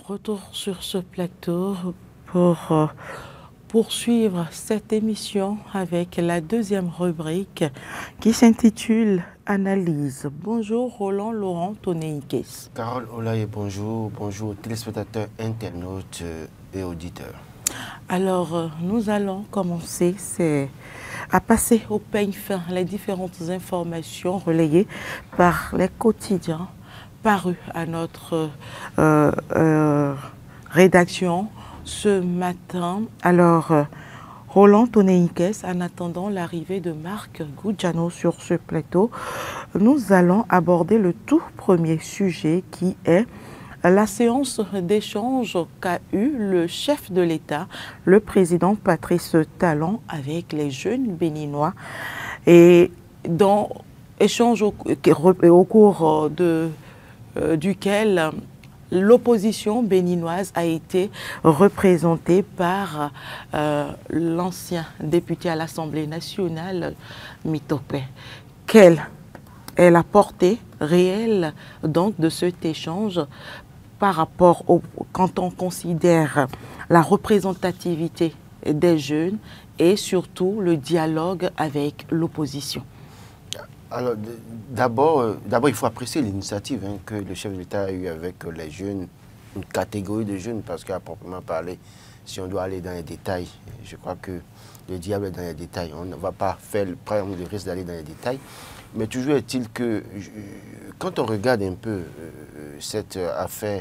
retour sur ce plateau pour poursuivre cette émission avec la deuxième rubrique qui s'intitule Analyse. Bonjour Roland Laurent Tonéikes. Carole Olaye, bonjour. Bonjour téléspectateurs, internautes et auditeurs. Alors, nous allons commencer à passer au peigne fin les différentes informations relayées par les quotidiens parus à notre rédaction ce matin. Alors, Roland Tonéikes, en attendant l'arrivée de Marc Goudjano sur ce plateau, nous allons aborder le tout premier sujet qui est la séance d'échange qu'a eu le chef de l'État, le président Patrice Talon, avec les jeunes béninois, et dans échange au cours duquel l'opposition béninoise a été représentée par l'ancien député à l'Assemblée nationale, Mitopé. Quelle est la portée réelle donc de cet échange par rapport quand on considère la représentativité des jeunes et surtout le dialogue avec l'opposition? Alors, d'abord, il faut apprécier l'initiative que le chef de l'État a eue avec les jeunes, une catégorie de jeunes, parce qu'à proprement parler, si on doit aller dans les détails, je crois que le diable est dans les détails. On ne va pas prendre le risque d'aller dans les détails. Mais toujours est-il que quand on regarde un peu cette affaire,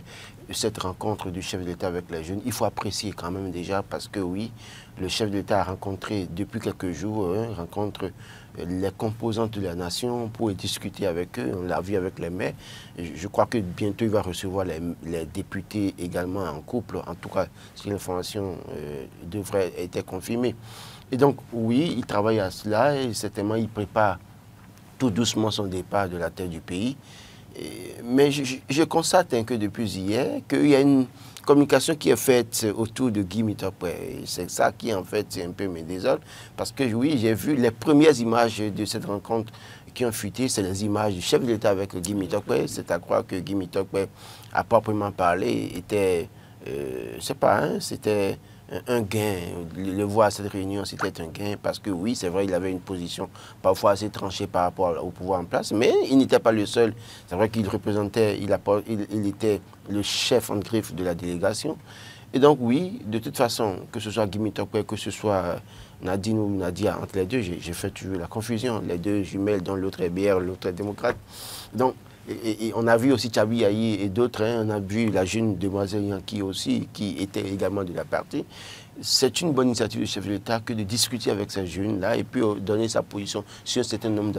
cette rencontre du chef de l'État avec les jeunes, il faut apprécier quand même déjà parce que oui, le chef de l'État a rencontré depuis quelques jours, rencontre les composantes de la nation pour discuter avec eux. On l'a vu avec les maires. Je crois que bientôt il va recevoir les députés également en couple. En tout cas, si l'information devrait être confirmée. Et donc oui, il travaille à cela et certainement il prépare tout doucement son départ de la tête du pays. Mais je constate que depuis hier, qu'il y a une communication qui est faite autour de Guy Mitopé. C'est ça qui, en fait, un peu me désole. Parce que oui, j'ai vu les premières images de cette rencontre qui ont fuité, c'est les images du chef de l'État avec Guy Mitopé. C'est à croire que Guy Mitopé, à proprement parler, était, je sais pas, c'était un gain. Le voir à cette réunion, c'était un gain parce que oui, c'est vrai, il avait une position parfois assez tranchée par rapport au pouvoir en place, mais il n'était pas le seul. C'est vrai qu'il représentait, il était le chef en griffe de la délégation. Et donc oui, de toute façon, que ce soit Guy Mitopé, que ce soit Nadine ou Nadia, entre les deux, j'ai fait toujours la confusion. Les deux jumelles, dont l'autre est BR, l'autre est démocrate. Donc, et on a vu aussi Tchabi Ayi et d'autres, on a vu la jeune demoiselle Yanki aussi, qui était également de la partie. C'est une bonne initiative du chef de l'État que de discuter avec ces jeunes-là et puis donner sa position sur un certain nombre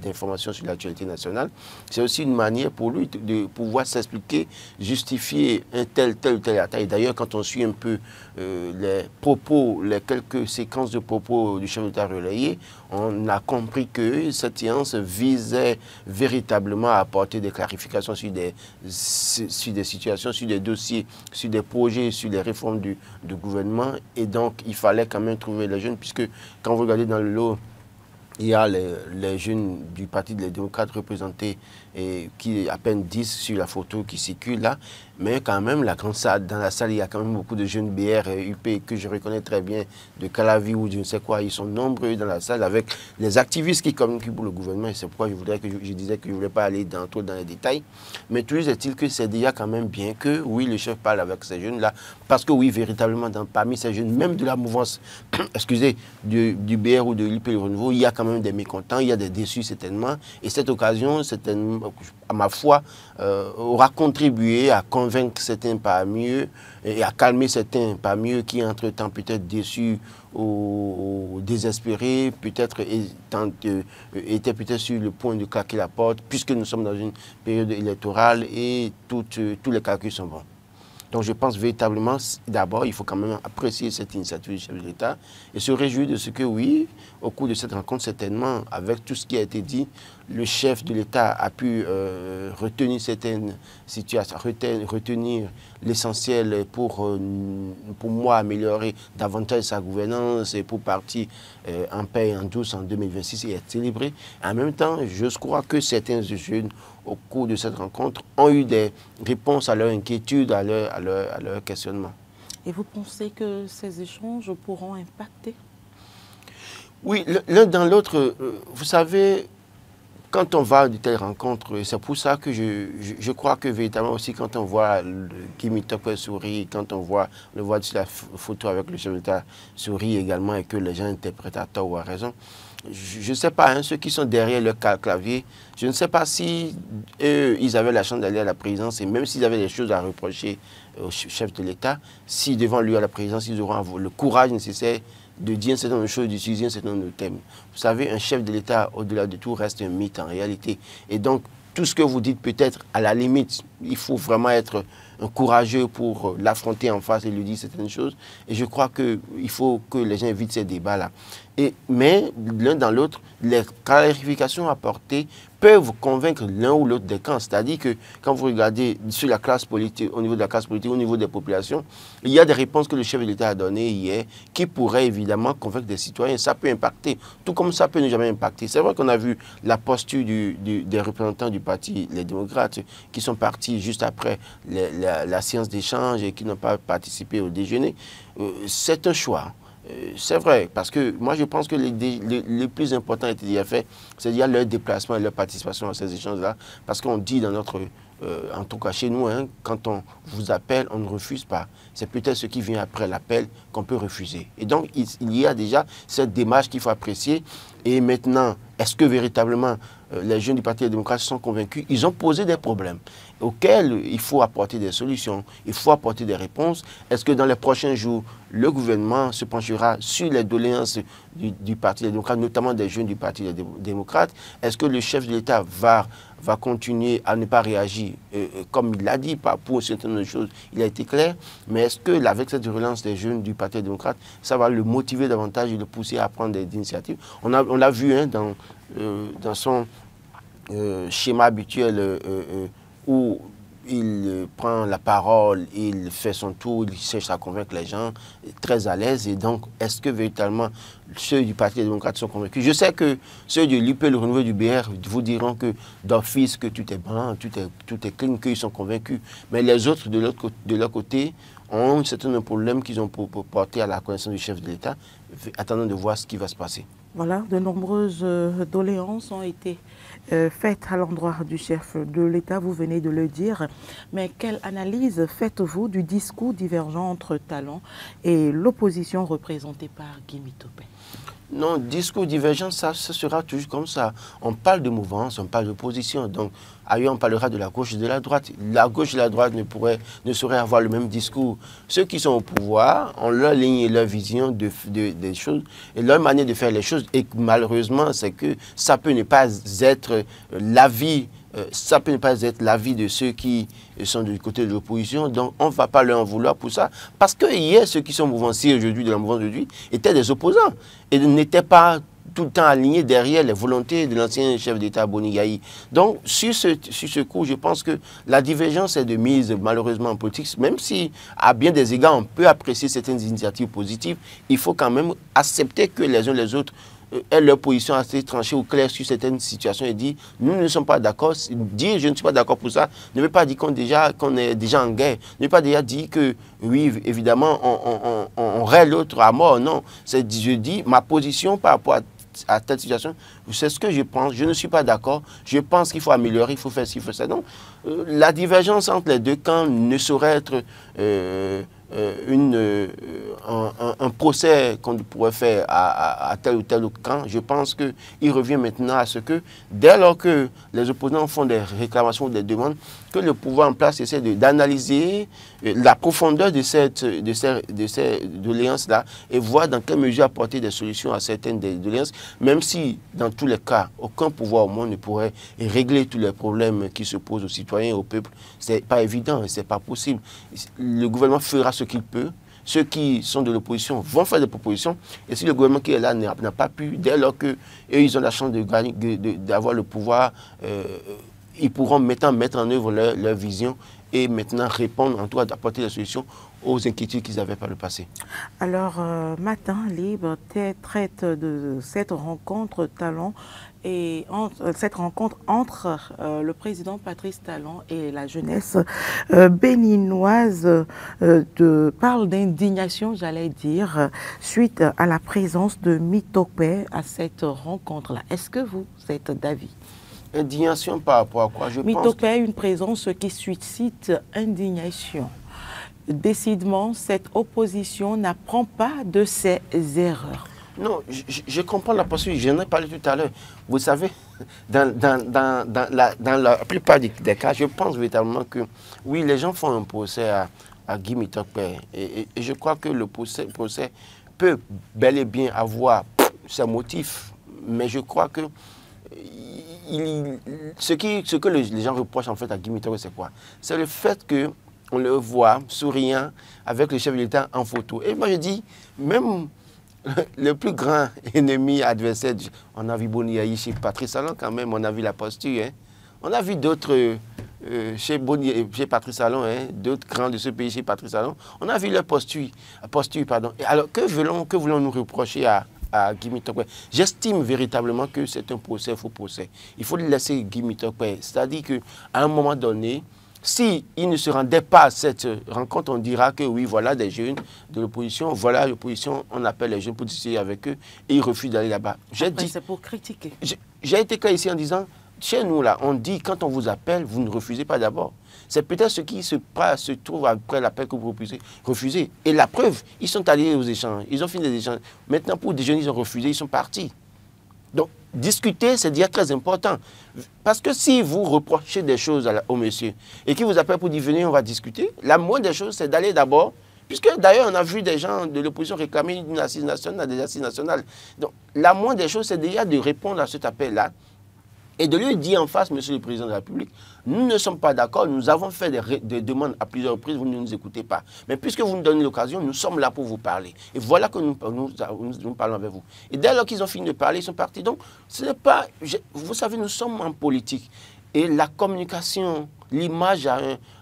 d'informations sur l'actualité nationale. C'est aussi une manière pour lui de pouvoir s'expliquer, justifier un tel ou tel attaque. Et d'ailleurs, quand on suit un peu les propos, les quelques séquences de propos du chef de l'État relayés, on a compris que cette séance visait véritablement à apporter des clarifications sur des situations, sur des dossiers, sur des projets, sur les réformes du gouvernement. Et donc, il fallait quand même trouver les jeunes, puisque quand vous regardez dans le lot, il y a les jeunes du Parti des démocrates représentés, et qui est à peine 10 sur la photo qui circule là. Mais quand même, dans la salle, il y a quand même beaucoup de jeunes BR et UP que je reconnais très bien, de Calavi ou de je ne sais quoi. Ils sont nombreux dans la salle avec les activistes qui communiquent pour le gouvernement. Et c'est pourquoi je disais que je ne voulais pas aller trop dans les détails. Mais toujours est-il que c'est déjà quand même bien que, oui, le chef parle avec ces jeunes-là. Parce que, oui, véritablement, parmi ces jeunes, même de la mouvance, excusez, du BR ou de l'UP Le Renouveau, il y a quand même des mécontents, il y a des déçus certainement. Et cette occasion, certainement, à ma foi, aura contribué à convaincre certains pas mieux et à calmer certains pas mieux qui entre-temps peut-être déçus ou désespérés, peut-être étaient peut-être sur le point de claquer la porte puisque nous sommes dans une période électorale et tous les calculs sont bons. Donc je pense véritablement, d'abord, il faut quand même apprécier cette initiative du chef de l'État et se réjouir de ce que, oui, au cours de cette rencontre, certainement, avec tout ce qui a été dit, le chef de l'État a pu retenir certaines situations, retenir l'essentiel pour moi, améliorer davantage sa gouvernance et pour partir en paix et en douce en 2026 et être célébré. En même temps, je crois que certains jeunes au cours de cette rencontre, ont eu des réponses à leurs inquiétudes, à leurs questionnements. Et vous pensez que ces échanges pourront impacter? Oui, l'un dans l'autre, vous savez, quand on va à de telles rencontres, c'est pour ça que je crois que véritablement aussi quand on voit Guy Mitopé sourire, quand on le voit sur la photo avec le chef d'État sourire également et que les gens interprètent à tort ou à raison, je ne sais pas, hein, ceux qui sont derrière le clavier, je ne sais pas si eux, ils avaient la chance d'aller à la présidence et même s'ils avaient des choses à reprocher au chef de l'État, si devant lui à la présidence, ils auront le courage nécessaire de dire un certain nombre de choses, d'utiliser un certain nombre de thèmes. Vous savez, un chef de l'État, au-delà de tout, reste un mythe en réalité. Et donc, tout ce que vous dites peut-être, à la limite, il faut vraiment être courageux pour l'affronter en face et lui dire certaines choses. Et je crois qu'il faut que les gens évitent ces débats-là. Mais l'un dans l'autre, les clarifications apportées peuvent convaincre l'un ou l'autre des camps. C'est-à-dire que quand vous regardez sur la classe politique, au niveau de la classe politique, au niveau des populations, il y a des réponses que le chef de l'État a données hier qui pourraient évidemment convaincre des citoyens. Ça peut impacter, tout comme ça peut ne jamais impacter. C'est vrai qu'on a vu la posture des représentants du parti, les démocrates, qui sont partis juste après la séance d'échange et qui n'ont pas participé au déjeuner. C'est un choix. C'est vrai, parce que moi je pense que le plus important a été déjà fait, c'est-à-dire leur déplacement et leur participation à ces échanges-là, parce qu'on dit dans notre, en tout cas chez nous, hein, quand on vous appelle, on ne refuse pas. C'est peut-être ce qui vient après l'appel qu'on peut refuser. Et donc il y a déjà cette démarche qu'il faut apprécier. Et maintenant, est-ce que véritablement les jeunes du Parti des démocrates sont convaincus? Ils ont posé des problèmes auxquels il faut apporter des solutions, il faut apporter des réponses. Est-ce que dans les prochains jours, le gouvernement se penchera sur les doléances du Parti des démocrates, notamment des jeunes du Parti des démocrates? Est-ce que le chef de l'État va continuer à ne pas réagir comme il l'a dit, pour certaines choses, il a été clair, mais est-ce que avec cette relance des jeunes du Parti des démocrates, ça va le motiver davantage et le pousser à prendre des initiatives? On l'a vu hein, dans son schéma habituel où il prend la parole, il fait son tour, il cherche à convaincre les gens, très à l'aise. Et donc, est-ce que véritablement ceux du Parti des démocrates sont convaincus? Je sais que ceux de l'UP, le renouveau du BR, vous diront que d'office, que tout est blanc, tout est clean, qu'ils sont convaincus. Mais les autres, de leur côté, ont un certain nombre de problèmes qu'ils ont pour porter à la connaissance du chef de l'État, attendant de voir ce qui va se passer. Voilà, de nombreuses doléances ont été faites à l'endroit du chef de l'État, vous venez de le dire. Mais quelle analyse faites-vous du discours divergent entre Talon et l'opposition représentée par Guy Mitopé? Non, discours divergent, ça sera toujours comme ça. On parle de mouvance, on parle d'opposition. Donc, ailleurs, on parlera de la gauche et de la droite. La gauche et la droite ne sauraient avoir le même discours. Ceux qui sont au pouvoir ont leur ligne et leur vision des choses et leur manière de faire les choses. Et malheureusement, c'est que ça peut ne pas être l'avis. Ça peut ne pas être l'avis de ceux qui sont du côté de l'opposition. Donc, on ne va pas leur en vouloir pour ça. Parce que hier, ceux qui sont mouvanciers aujourd'hui, de la mouvance d'aujourd'hui, étaient des opposants et n'étaient pas tout le temps alignés derrière les volontés de l'ancien chef d'État Boni Yayi. Donc, sur ce coup, je pense que la divergence est de mise, malheureusement, en politique. Même si, à bien des égards, on peut apprécier certaines initiatives positives, il faut quand même accepter que les uns les autres aient leur position assez tranchée ou claire sur certaines situations et dire nous ne sommes pas d'accord. Dire je ne suis pas d'accord pour ça ne veut pas dire qu'on est déjà en guerre. Ne veut pas déjà dire que oui, évidemment, on raie l'autre à mort. Non, je dis ma position par rapport à telle situation, c'est ce que je pense. Je ne suis pas d'accord. Je pense qu'il faut améliorer, il faut faire ci, il faut ça. Donc, la divergence entre les deux camps ne saurait être un procès qu'on pourrait faire à tel ou tel camp. Je pense qu'il revient maintenant à ce que, dès lors que les opposants font des réclamations ou des demandes, que le pouvoir en place essaie d'analyser la profondeur de ces doléances-là et voir dans quelle mesure apporter des solutions à certaines des doléances, même si, dans tous les cas, aucun pouvoir au monde ne pourrait régler tous les problèmes qui se posent aux citoyens et au peuple. Ce n'est pas évident et ce n'est pas possible. Le gouvernement fera ce qu'il peut. Ceux qui sont de l'opposition vont faire des propositions. Et si le gouvernement qui est là n'a pas pu, dès lors qu'eux, ils ont la chance d'avoir le pouvoir, ils pourront mettre en œuvre leur vision et maintenant répondre, en tout cas apporter des solutions aux inquiétudes qu'ils avaient par le passé. Alors, Matin Libre traite de cette rencontre Talon et cette rencontre entre le président Patrice Talon et la jeunesse béninoise parle d'indignation, j'allais dire, suite à la présence de Mitokpe à cette rencontre-là. Est-ce que vous êtes d'avis? Indignation par rapport à quoi? Je pense Mitokpe a une présence qui suscite indignation. Décidément, cette opposition n'apprend pas de ses erreurs. Non, je comprends la posture, j'en ai parlé tout à l'heure. Vous savez, dans la plupart des cas, je pense véritablement que, oui, les gens font un procès à Guy Mitokpe. Et je crois que le procès peut bel et bien avoir ses motifs. Mais je crois que ce que les gens reprochent en fait à Guy Mitokpe, c'est quoi? C'est le fait que on le voit souriant avec le chef de l'État en photo. Et moi je dis, même le plus grand ennemi, adversaire, on a vu Boni chez Patrice Talon quand même, on a vu la posture. Hein. On a vu d'autres chez Patrice Talon, hein, d'autres grands de ce pays chez Patrice Talon. On a vu leur posture. Et alors que voulons-nous reprocher à Guy Mitokpe? J'estime véritablement que c'est un procès, faux procès. Il faut laisser Guy Mitokpe. C'est-à-dire qu'à un moment donné, si il ne se rendait pas à cette rencontre, on dira que oui, voilà des jeunes de l'opposition, voilà l'opposition, on appelle les jeunes pour discuter avec eux et ils refusent d'aller là-bas. C'est pour critiquer. J'ai été clair ici en disant, chez nous là, on dit quand on vous appelle, vous ne refusez pas d'abord. C'est peut-être ce qui se trouve après l'appel que vous refusez. Et la preuve, ils sont allés aux échanges, ils ont fini les échanges. Maintenant, pour déjeuner, ils ont refusé, ils sont partis. Donc, discuter, c'est déjà très important. Parce que si vous reprochez des choses au monsieur et qu'il vous appelle pour dire venez, on va discuter, la moindre des choses, c'est d'aller d'abord, puisque d'ailleurs, on a vu des gens de l'opposition réclamer une assise nationale, des assises nationales. Donc, la moindre des choses, c'est déjà de répondre à cet appel-là et de lui dire en face, monsieur le président de la République, nous ne sommes pas d'accord, nous avons fait des demandes à plusieurs reprises, vous ne nous écoutez pas. Mais puisque vous nous donnez l'occasion, nous sommes là pour vous parler. Et voilà que nous parlons avec vous. Et dès lors qu'ils ont fini de parler, ils sont partis. Donc, ce n'est pas... vous savez, nous sommes en politique. Et la communication, l'image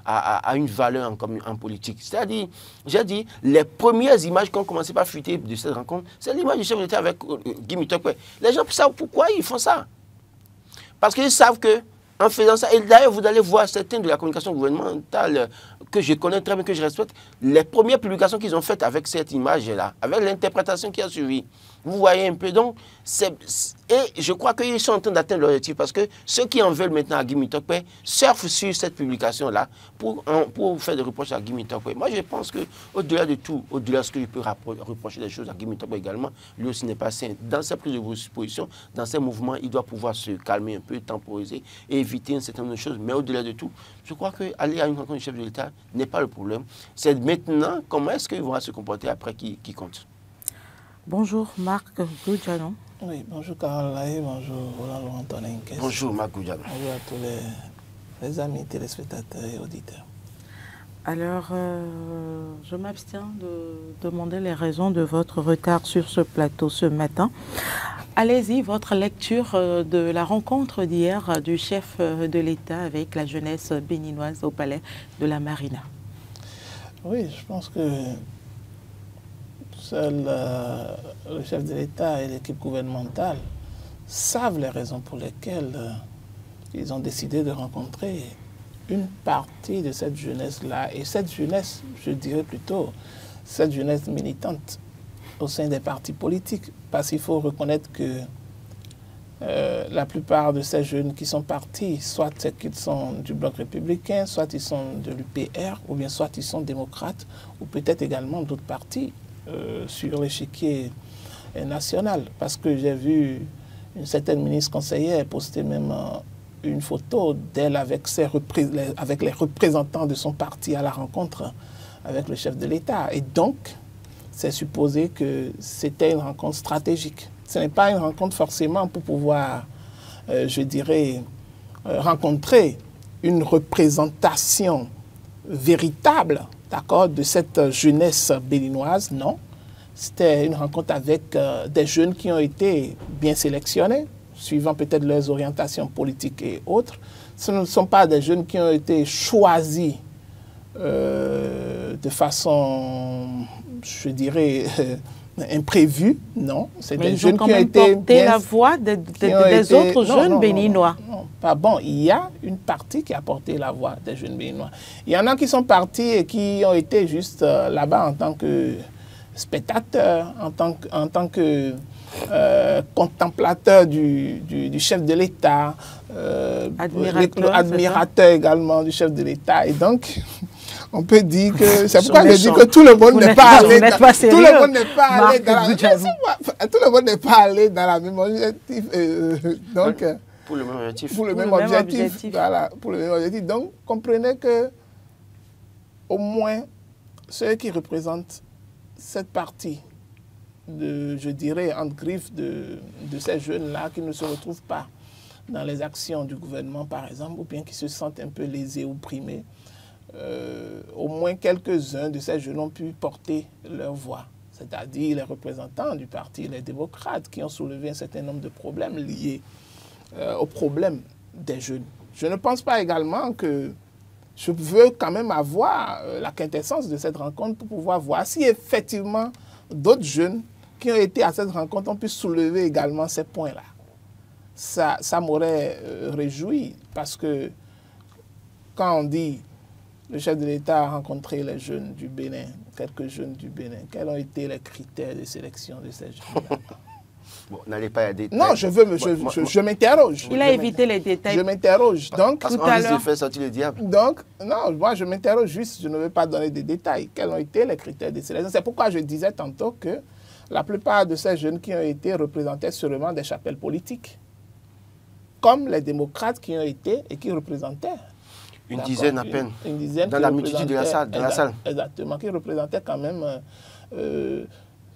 a une valeur en politique. C'est-à-dire, j'ai dit, les premières images qui ont commencé par fuiter de cette rencontre, c'est l'image du chef de l'État avec Guy Mitokpe. Les gens savent pourquoi ils font ça. Parce qu'ils savent que en faisant ça, et d'ailleurs vous allez voir certains de la communication gouvernementale que je connais très bien, que je respecte, les premières publications qu'ils ont faites avec cette image-là, avec l'interprétation qui a suivi. Vous voyez un peu, donc, et je crois qu'ils sont en train d'atteindre leur objectif parce que ceux qui en veulent maintenant à Guy Mitokpe surfent sur cette publication-là pour faire des reproches à Guy Mitokpe. Moi, je pense qu'au-delà de tout, au-delà de ce que je peux reprocher des choses à Guy Mitokpe également, lui aussi n'est pas sain. Dans sa prise de position, dans ses mouvements, il doit pouvoir se calmer un peu, temporiser et éviter un certain nombre de choses. Mais au-delà de tout, je crois qu'aller à une rencontre du chef de l'État n'est pas le problème. C'est maintenant comment est-ce qu'ils vont se comporter après qui compte. Bonjour Marc Goudjanon. Oui, bonjour Carole Laye, bonjour Roland Antonin. Bonjour Marc Goudjanon. Bonjour à tous les amis téléspectateurs et auditeurs. Alors, je m'abstiens de demander les raisons de votre retard sur ce plateau ce matin. Allez-y, votre lecture de la rencontre d'hier du chef de l'État avec la jeunesse béninoise au palais de la Marina. Oui, je pense que seul le chef de l'État et l'équipe gouvernementale savent les raisons pour lesquelles ils ont décidé de rencontrer une partie de cette jeunesse-là. Et cette jeunesse, je dirais plutôt, cette jeunesse militante au sein des partis politiques. Parce qu'il faut reconnaître que la plupart de ces jeunes qui sont partis, soit c'est qu'ils sont du bloc républicain, soit ils sont de l'UPR, ou bien soit ils sont démocrates, ou peut-être également d'autres partis sur l'échiquier national. Parce que j'ai vu une certaine ministre conseillère poster même une photo d'elle avec les représentants de son parti à la rencontre avec le chef de l'État. Et donc, c'est supposé que c'était une rencontre stratégique. Ce n'est pas une rencontre forcément pour pouvoir, je dirais, rencontrer une représentation véritable, d'accord, de cette jeunesse béninoise, non. C'était une rencontre avec des jeunes qui ont été bien sélectionnés, suivant peut-être leurs orientations politiques et autres. Ce ne sont pas des jeunes qui ont été choisis de façon, je dirais, imprévue, non. C'est des jeunes qui ont été porté la voix des autres jeunes béninois. Non, pas bon. Il y a une partie qui a porté la voix des jeunes béninois. Il y en a qui sont partis et qui ont été juste là-bas en tant que spectateurs, en tant que contemplateur du chef de l'État, admirateur également du chef de l'État. Et donc, on peut dire que c'est pourquoi je dis que tout le monde n'est pas allé. Tout le monde n'est pas allé dans la. Tout le monde n'est pas allé dans la même objectif. Donc, pour le même objectif. Pour le même objectif. Voilà, pour le même objectif. Donc, comprenez que au moins ceux qui représentent cette partie je dirais, entre griffes de ces jeunes-là qui ne se retrouvent pas dans les actions du gouvernement, par exemple, ou bien qui se sentent un peu lésés ou opprimés, au moins quelques-uns de ces jeunes ont pu porter leur voix, c'est-à-dire les représentants du parti, les démocrates, qui ont soulevé un certain nombre de problèmes liés aux problèmes des jeunes. Je ne pense pas également que je veux quand même avoir la quintessence de cette rencontre pour pouvoir voir si effectivement d'autres jeunes qui ont été à cette rencontre ont pu soulever également ces points-là. Ça m'aurait réjoui parce que quand on dit le chef de l'État a rencontré les jeunes du Bénin, quelques jeunes du Bénin, quels ont été les critères de sélection de ces jeunes-là? Bon, n'allez pas à des détails. Non, je m'interroge. Il a évité les détails. Je m'interroge. Donc, parce qu'on risque de faire sortir le diable. Donc, non, moi je m'interroge juste, je ne veux pas donner des détails. Quels ont été les critères de sélection? C'est pourquoi je disais tantôt que la plupart de ces jeunes qui ont été représentaient seulement des chapelles politiques, comme les démocrates qui ont été et qui représentaient. Une dizaine à peine. Une dizaine dans la multitude de la salle. Exactement, qui représentaient quand même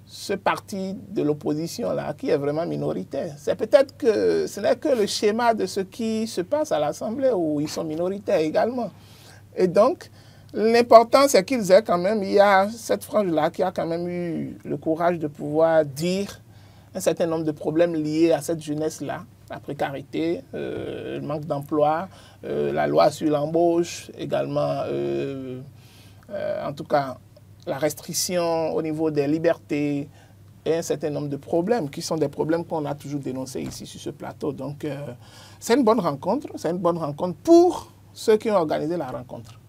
ce parti de l'opposition-là, qui est vraiment minoritaire. C'est peut-être que ce n'est que le schéma de ce qui se passe à l'Assemblée, où ils sont minoritaires également. Et donc, l'important, c'est qu'ils aient quand même, il y a cette frange-là qui a quand même eu le courage de pouvoir dire un certain nombre de problèmes liés à cette jeunesse-là, la précarité, le manque d'emploi, la loi sur l'embauche, également, en tout cas, la restriction au niveau des libertés et un certain nombre de problèmes qui sont des problèmes qu'on a toujours dénoncés ici sur ce plateau. Donc, c'est une bonne rencontre. C'est une bonne rencontre pour ceux qui ont organisé la rencontre.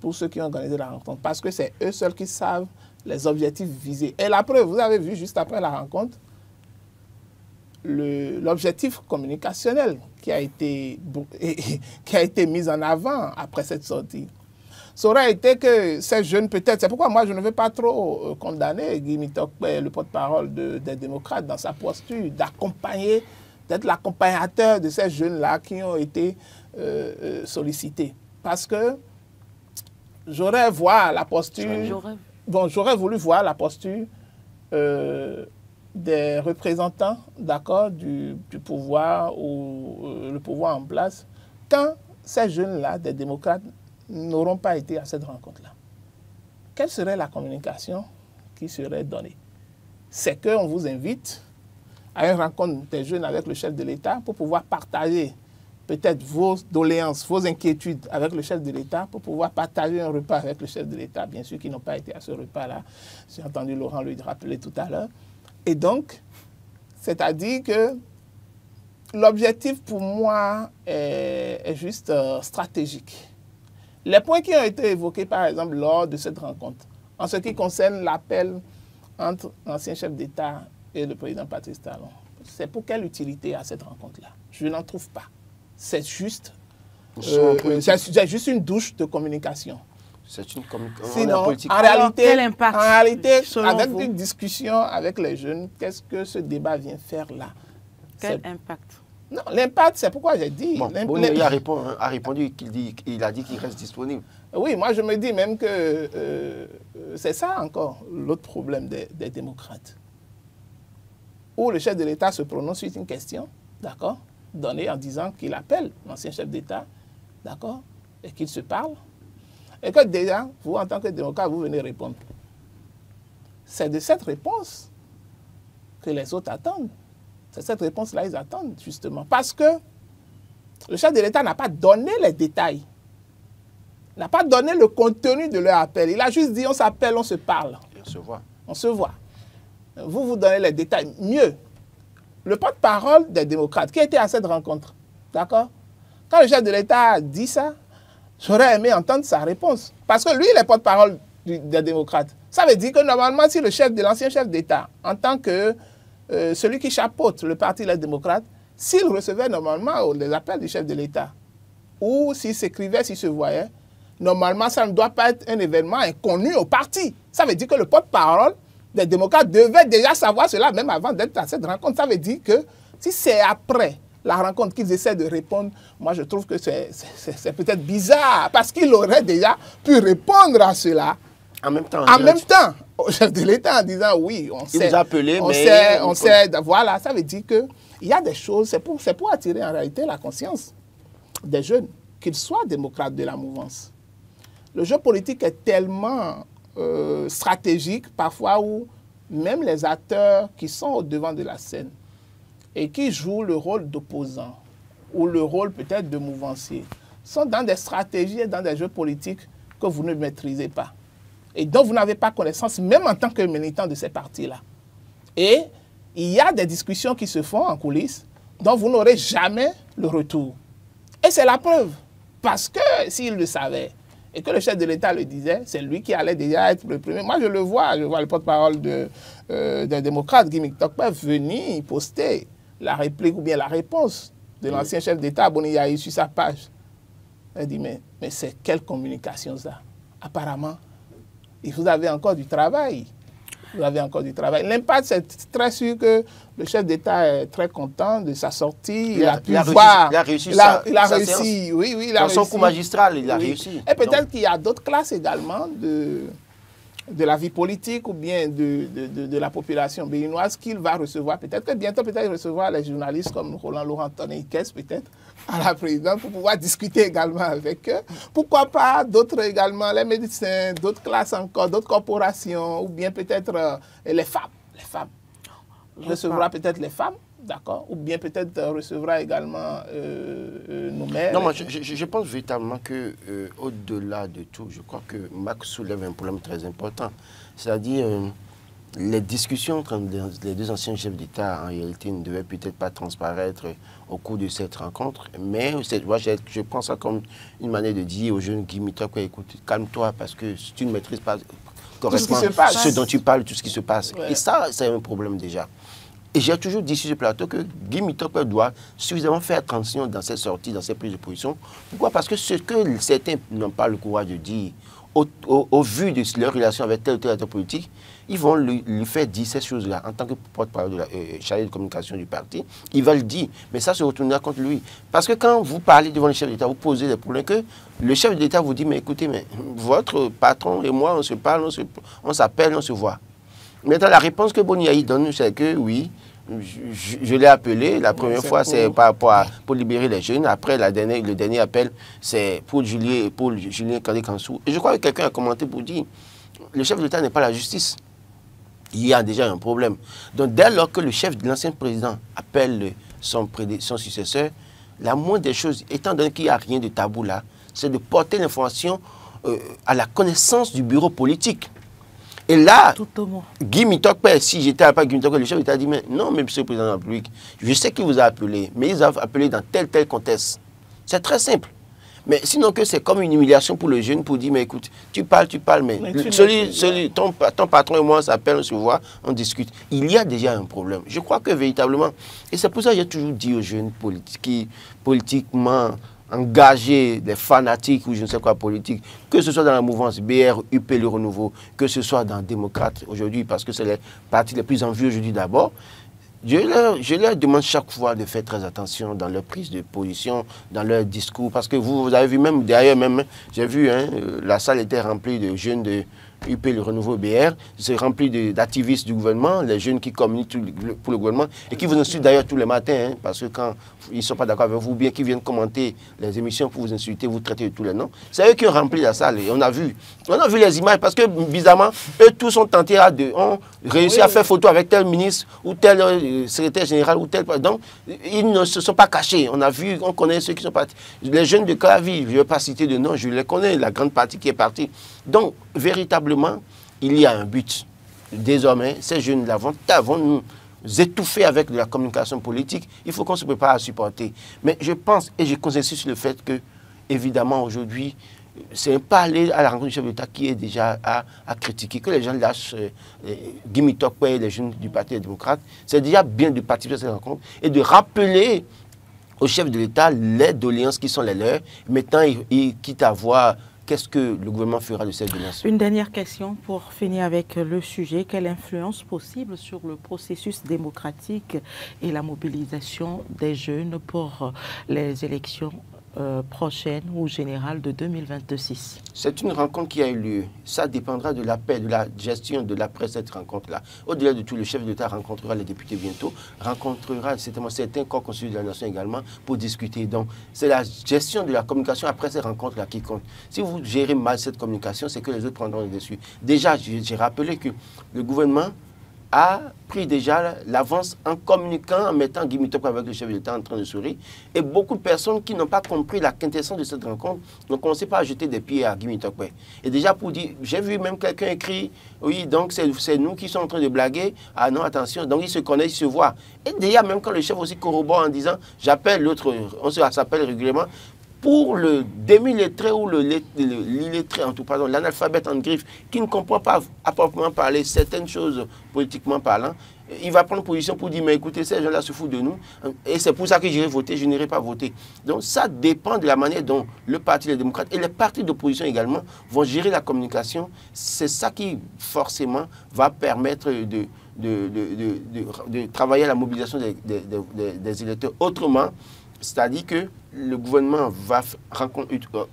Pour ceux qui ont organisé la rencontre. Parce que c'est eux seuls qui savent les objectifs visés. Et la preuve, vous avez vu juste après la rencontre, l'objectif communicationnel qui a été mis en avant après cette sortie. Ça aurait été que ces jeunes, peut-être, c'est pourquoi moi je ne veux pas trop condamner Guy Mitokpe, le porte-parole des démocrates, dans sa posture d'accompagner, d'être l'accompagnateur de ces jeunes-là qui ont été sollicités. Parce que j'aurais voir la posture, j'aurais voulu voir la posture des représentants, d'accord, du pouvoir ou le pouvoir en place, quand ces jeunes-là, des démocrates, n'auront pas été à cette rencontre-là. Quelle serait la communication qui serait donnée? C'est qu'on vous invite à une rencontre des jeunes avec le chef de l'État pour pouvoir partager peut-être vos doléances, vos inquiétudes avec le chef de l'État, pour pouvoir partager un repas avec le chef de l'État, bien sûr, qui n'ont pas été à ce repas-là. J'ai entendu Laurent le rappeler tout à l'heure. Et donc, c'est-à-dire que l'objectif pour moi est juste stratégique. Les points qui ont été évoqués, par exemple, lors de cette rencontre, en ce qui concerne l'appel entre l'ancien chef d'État et le président Patrice Talon, c'est pour quelle utilité à cette rencontre-là? Je n'en trouve pas. C'est juste, juste une douche de communication. C'est une communication. Sinon, politique. En réalité, avec vous? une discussion avec les jeunes, qu'est-ce que ce débat vient faire là? Quel impact? Non, l'impact, c'est pourquoi j'ai dit. Bon, Bonnet a répondu qu'il a dit qu'il reste disponible. Oui, moi je me dis même que c'est ça encore l'autre problème des démocrates. Où le chef de l'État se prononce sur une question, d'accord, donnée en disant qu'il appelle l'ancien chef d'État, d'accord, et qu'ils se parlent. Et que déjà, vous, en tant que démocrate, vous venez répondre. C'est de cette réponse que les autres attendent. C'est cette réponse-là qu'ils attendent, justement. Parce que le chef de l'État n'a pas donné les détails Il n'a pas donné le contenu de leur appel. Il a juste dit, on s'appelle, on se parle. On se voit. On se voit. Vous donnez les détails. Mieux, le porte-parole des démocrates qui était à cette rencontre, d'accord? Quand le chef de l'État a dit ça, j'aurais aimé entendre sa réponse. Parce que lui, il est porte-parole des démocrates. Ça veut dire que normalement, si l'ancien chef d'État, en tant que celui qui chapeaute le parti des démocrates, s'il recevait normalement les appels du chef de l'État, ou s'il s'écrivait, s'il se voyait, normalement, ça ne doit pas être un événement inconnu au parti. Ça veut dire que le porte-parole des démocrates devait déjà savoir cela, même avant d'être à cette rencontre. Ça veut dire que si c'est après la rencontre qu'ils essaient de répondre, moi je trouve que c'est peut-être bizarre, parce qu'il aurait déjà pu répondre à cela En même temps, au chef de l'État en disant oui, on sait. Il vous a appelé, on sait, voilà, ça veut dire qu'il y a des choses, c'est pour attirer en réalité la conscience des jeunes, qu'ils soient démocrates de la mouvance. Le jeu politique est tellement stratégique parfois où même les acteurs qui sont au devant de la scène et qui jouent le rôle d'opposant ou le rôle peut-être de mouvancier sont dans des stratégies et dans des jeux politiques que vous ne maîtrisez pas et dont vous n'avez pas connaissance même en tant que militant de ces partis-là. Et il y a des discussions qui se font en coulisses dont vous n'aurez jamais le retour. Et c'est la preuve. Parce que s'il le savait, et que le chef de l'État le disait, c'est lui qui allait déjà être le premier. Moi, je vois le porte-parole des démocrates, Guy Mitokpe, venir poster la réplique ou bien la réponse de l'ancien chef d'État, Boniyaï, sur sa page. Il dit, mais c'est quelle communication ça? Apparemment, vous avez encore du travail. Vous avez encore du travail. L'impact, c'est très sûr que le chef d'État est très content de sa sortie. Il a réussi. Il a réussi. Oui, il a réussi. Dans son coup magistral, il a réussi. Et peut-être qu'il y a d'autres classes également de la vie politique ou bien de la population béninoise qu'il va recevoir. Peut-être que bientôt, il recevra les journalistes comme Roland Laurent Tonneikes, peut-être, à la présidence, pour pouvoir discuter également avec eux. Pourquoi pas d'autres également, les médecins, d'autres classes encore, d'autres corporations, ou bien peut-être les femmes. Les femmes. Recevra peut-être les femmes, d'accord, ou bien peut-être recevra également nos mères. Non, moi, je pense véritablement que au-delà de tout, je crois que Max soulève un problème très important. C'est-à-dire, les discussions entre les deux anciens chefs d'État, en réalité, ne devaient peut-être pas transparaître au cours de cette rencontre, mais moi, je pense ça comme une manière de dire aux jeunes Guy Mitokpe, écoute, calme-toi, parce que si tu ne maîtrises pas correctement ce dont tu parles, tout ce qui se passe. Ouais. Et ça, c'est un problème déjà. Et j'ai toujours dit sur ce plateau que Guy Mitokpe doit suffisamment faire attention dans ses sorties, dans ses prises de position. Pourquoi? Parce que ce que certains n'ont pas le courage de dire, au vu de leur relation avec tel ou tel acteur politique, ils vont lui faire dire ces choses-là en tant que porte-parole de la chargé de communication du parti. Il va le dire, mais ça se retournera contre lui. Parce que quand vous parlez devant le chef d'État, vous posez des problèmes que le chef d'État vous dit, mais écoutez, mais votre patron et moi, on se parle, on s'appelle, on se voit. Maintenant, la réponse que Boniyaï donne, c'est que oui, je l'ai appelé. La première fois, c'est pour libérer les jeunes. Après, le dernier appel, c'est pour Julien Kandé-Kansou. Et je crois que quelqu'un a commenté pour dire, le chef de l'État n'est pas la justice. Il y a déjà un problème. Donc, dès lors que l'ancien président appelle son successeur, la moindre des choses, étant donné qu'il n'y a rien de tabou là, c'est de porter l'information à la connaissance du bureau politique. Et là, Guy Mitokpe, si j'étais à pas Guy Mitokpe, le chef d'État dit, mais non, mais monsieur le président de la République, je sais qu'il vous a appelé, mais il vous a appelé dans tel contexte. C'est très simple. Mais sinon que c'est comme une humiliation pour le jeune pour dire, mais écoute, tu parles, mais ton patron et moi, on s'appelle, on se voit, on discute. Il y a déjà un problème. Je crois que véritablement, et c'est pour ça que j'ai toujours dit aux jeunes politiquement engagés, des fanatiques ou je ne sais quoi politique, que ce soit dans la mouvance BR, UP, le Renouveau, que ce soit dans Démocrate aujourd'hui, parce que c'est les partis les plus envieux aujourd'hui d'abord, je leur demande chaque fois de faire très attention dans leur prise de position, dans leur discours, parce que vous avez vu même, derrière même, j'ai vu, hein, la salle était remplie de jeunes UP, le Renouveau BR, c'est rempli d'activistes du gouvernement, les jeunes qui communiquent pour le gouvernement et qui vous insultent d'ailleurs tous les matins, hein, parce que quand ils ne sont pas d'accord avec vous, bien qu'ils viennent commenter les émissions pour vous insulter, vous traiter de tous les noms, c'est eux qui ont rempli la salle et on a vu les images parce que bizarrement, eux tous ont tenté ont réussi à faire photo avec tel ministre ou tel secrétaire général ou tel. Donc, ils ne se sont pas cachés. On a vu, on connaît ceux qui sont partis. Les jeunes de Clavi, je ne vais pas citer de nom, je les connais, la grande partie qui est partie. Donc, véritablement, il y a un but. Désormais, ces jeunes-là vont nous étouffer avec de la communication politique. Il faut qu'on se prépare à supporter. Mais je pense, et je consiste sur le fait que, évidemment, aujourd'hui, ce n'est pas aller à la rencontre du chef d'État qui est déjà à critiquer, que les gens lâchent Guy Mitokwe et les jeunes du Parti démocrate. C'est déjà bien de participer à cette rencontre et de rappeler au chef de l'État les doléances qui sont les leurs. Maintenant, il quitte à voir qu'est-ce que le gouvernement fera de cette doléance. Une dernière question pour finir avec le sujet. Quelle influence possible sur le processus démocratique et la mobilisation des jeunes pour les élections prochaine ou générale de 2026? C'est une rencontre qui a eu lieu. Ça dépendra de la paix, de la gestion de l'après cette rencontre-là. Au-delà de tout, le chef d'État rencontrera les députés bientôt, rencontrera certains corps constitués de la nation également pour discuter. Donc, c'est la gestion de la communication après cette rencontre-là qui compte. Si vous gérez mal cette communication, c'est que les autres prendront le dessus. Déjà, j'ai rappelé que le gouvernement a pris déjà l'avance en communiquant, en mettant Guy Mitokwe avec le chef de l'État en train de sourire. Et beaucoup de personnes qui n'ont pas compris la quintessence de cette rencontre n'ont commencé par jeter des pieds à Guy Mitokwe. Et déjà pour dire, j'ai vu même quelqu'un écrit, oui, donc c'est nous qui sommes en train de blaguer. Ah non, attention, donc ils se connaissent, ils se voient. Et déjà, même quand le chef aussi corrobore en disant, j'appelle l'autre, on s'appelle régulièrement, pour le demi-lettré ou l'illettré, en tout cas, l'analphabète en griffe, qui ne comprend pas à proprement parler certaines choses politiquement parlant, il va prendre position pour dire, mais écoutez, ces gens-là se foutent de nous, et c'est pour ça que j'irai voter, je n'irai pas voter. Donc ça dépend de la manière dont le Parti des démocrates et les partis d'opposition également vont gérer la communication. C'est ça qui, forcément, va permettre de travailler à la mobilisation des électeurs. Autrement, c'est-à-dire que le gouvernement va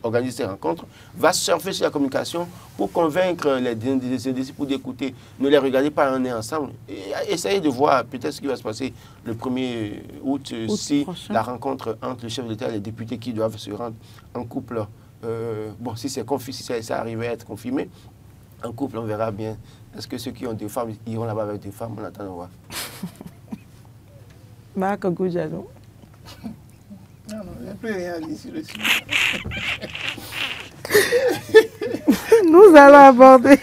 organiser ces rencontres, va surfer sur la communication pour convaincre les indécis pour écouter, ne les regardez pas un nez ensemble. Et essayez de voir peut-être ce qui va se passer le 1er août si prochain. La rencontre entre le chef d'État et les députés qui doivent se rendre en couple. Bon, si ça arrive à être confirmé, en couple, on verra bien. Est-ce que ceux qui ont des femmes iront là-bas avec des femmes? On attend de voir. Marc Goudjano. Non, il n'y a plus rien à dire sur le sujet. Nous allons aborder